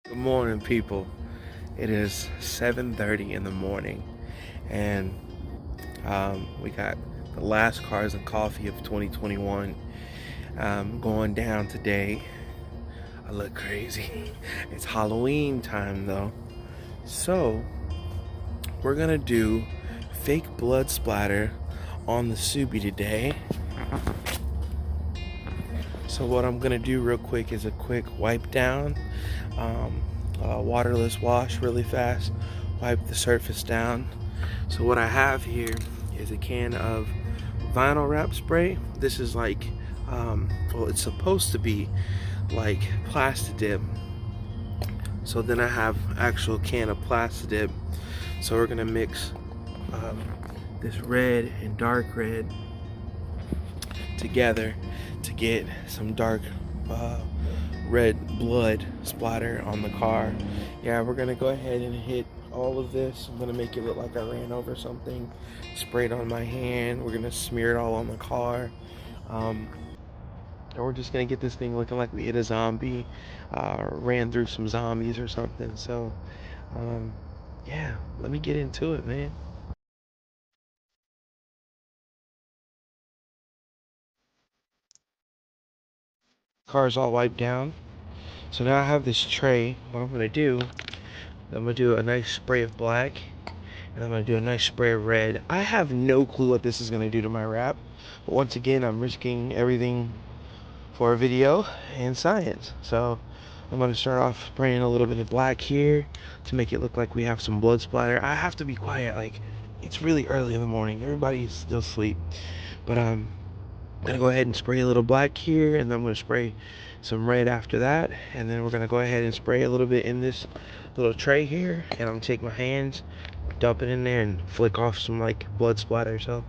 Good morning, people. It is 7:30 in the morning, and we got the last cars and coffee of 2021 going down today. I look crazy. It's Halloween time though, so we're gonna do fake blood splatter on the Subi today. So what I'm gonna do real quick is a quick wipe down. Waterless wash really fast, wipe the surface down. So what I have here is a can of vinyl wrap spray. This is like, well, it's supposed to be like Plastidip. So then I have actual can of Plastidip. So we're gonna mix this red and dark red together to get some dark red blood splatter on the car. Yeah, we're gonna go ahead and hit all of this. I'm gonna make it look like I ran over something, spray it on my hand. We're gonna smear it all on the car, and we're just gonna get this thing looking like we hit a zombie, ran through some zombies or something. So yeah, let me get into it, man. Car's all wiped down, so now I have this tray. What I'm gonna do, I'm gonna do a nice spray of black, and I'm gonna do a nice spray of red. I have no clue what this is gonna do to my wrap, but once again, I'm risking everything for a video and science. So I'm gonna start off spraying a little bit of black here to make it look like we have some blood splatter. I have to be quiet, like it's really early in the morning. Everybody's still asleep, but I'm gonna go ahead and spray a little black here, and then I'm gonna spray some red after that, and then we're gonna go ahead and spray a little bit in this little tray here, and I'm gonna take my hands, dump it in there, and flick off some like blood splatter. So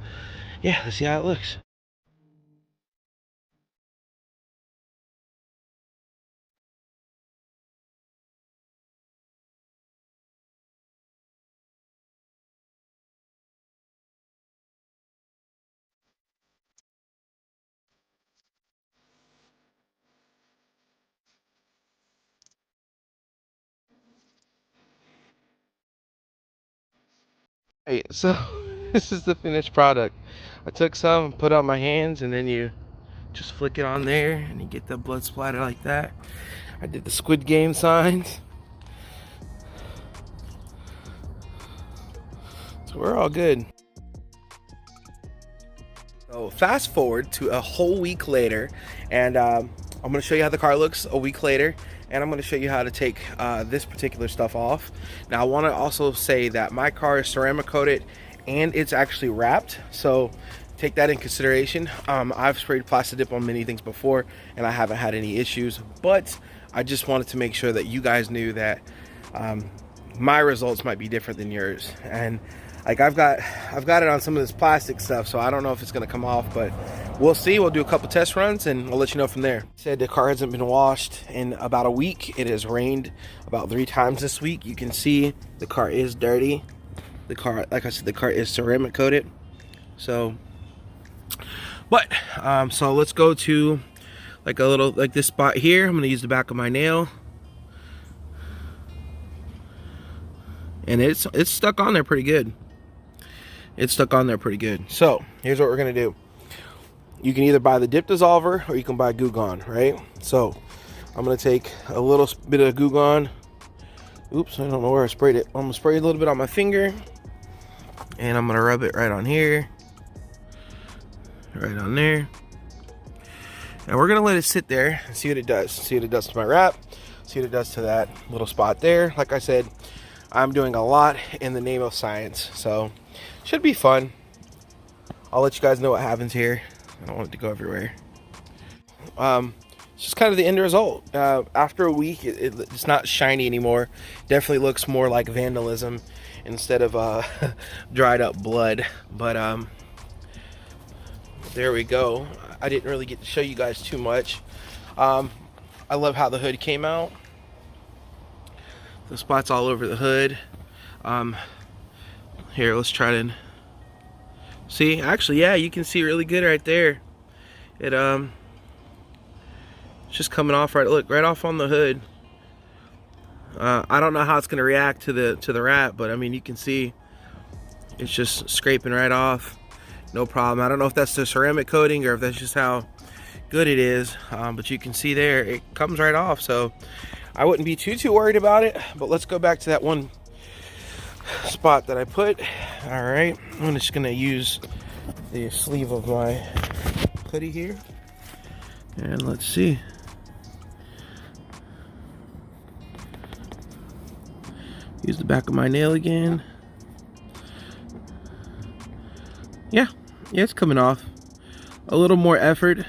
yeah, let's see how it looks. Hey, so this is the finished product. I took some, put on my hands, and then you just flick it on there and you get the blood splatter like that. I did the Squid Game signs. So we're all good. So fast forward to a whole week later, and I'm going to show you how the car looks a week later, and I'm going to show you how to take this particular stuff off. Now I want to also say that my car is ceramic coated and it's actually wrapped, so take that in consideration. I've sprayed Plastidip on many things before and I haven't had any issues, but I just wanted to make sure that you guys knew that my results might be different than yours. And like I've got it on some of this plastic stuff, so I don't know if it's gonna come off, but we'll see. We'll do a couple test runs and I'll let you know from there. Said the car hasn't been washed in about a week. It has rained about 3 times this week. You can see the car is dirty. The car, like I said, the car is ceramic coated. So, but so let's go to like a little, like this spot here. I'm gonna use the back of my nail, and it's stuck on there pretty good. It's stuck on there pretty good. So here's what we're gonna do. You can either buy the dip dissolver or you can buy Goo Gone, right? So I'm gonna take a little bit of Goo Gone. Oops, I don't know where I sprayed it. I'm gonna spray a little bit on my finger, and I'm gonna rub it right on here, right on there. And we're gonna let it sit there and see what it does. See what it does to my wrap. See what it does to that little spot there. Like I said, I'm doing a lot in the name of science, so should be fun. I'll let you guys know what happens here. I don't want it to go everywhere. It's just kind of the end result. After a week, it's not shiny anymore. Definitely looks more like vandalism instead of dried up blood. But there we go. I didn't really get to show you guys too much. I love how the hood came out. The spots all over the hood. Here, let's try to see. Actually, yeah, you can see really good right there. It's just coming off right. Look, right off on the hood. I don't know how it's gonna react to the wrap, but I mean, you can see it's just scraping right off, no problem. I don't know if that's the ceramic coating or if that's just how good it is, but you can see there it comes right off, so I wouldn't be too worried about it. But let's go back to that one spot that I put. All right, I'm just gonna use the sleeve of my hoodie here, and let's see. Use the back of my nail again. Yeah, it's coming off. A little more effort,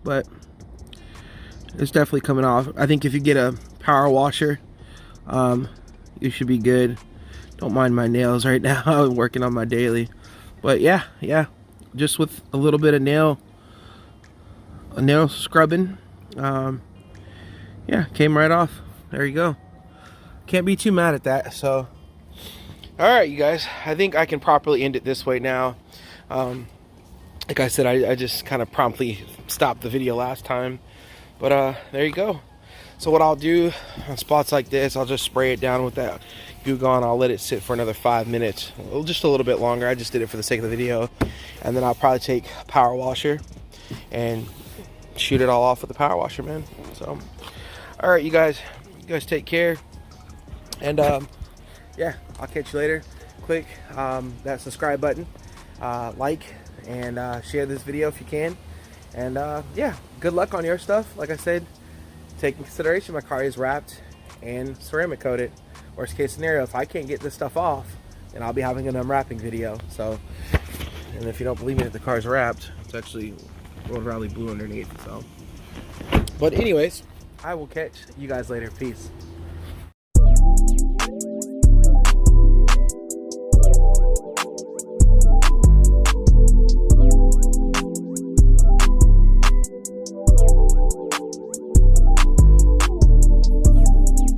but it's definitely coming off. I think if you get a power washer, you should be good. Don't mind my nails right now. I'm working on my daily, but yeah, just with a little bit of nail scrubbing, yeah, came right off. There you go. Can't be too mad at that. So, all right, you guys, I think I can properly end it this way now. Like I said, I just kind of promptly stopped the video last time, but there you go. So what I'll do on spots like this, I'll just spray it down with that Goo Gone. I'll let it sit for another 5 minutes, just a little bit longer. I just did it for the sake of the video, and then I'll probably take a power washer and shoot it all off with the power washer, man. So, all right, you guys take care, and yeah, I'll catch you later. Click that subscribe button, like, and share this video if you can, and yeah, good luck on your stuff. Like I said, take in consideration my car is wrapped and ceramic coated. Worst case scenario, if I can't get this stuff off, then I'll be having an unwrapping video. So, and if you don't believe me that the car's wrapped, it's actually World Rally blue underneath. So, but anyways, I will catch you guys later. Peace.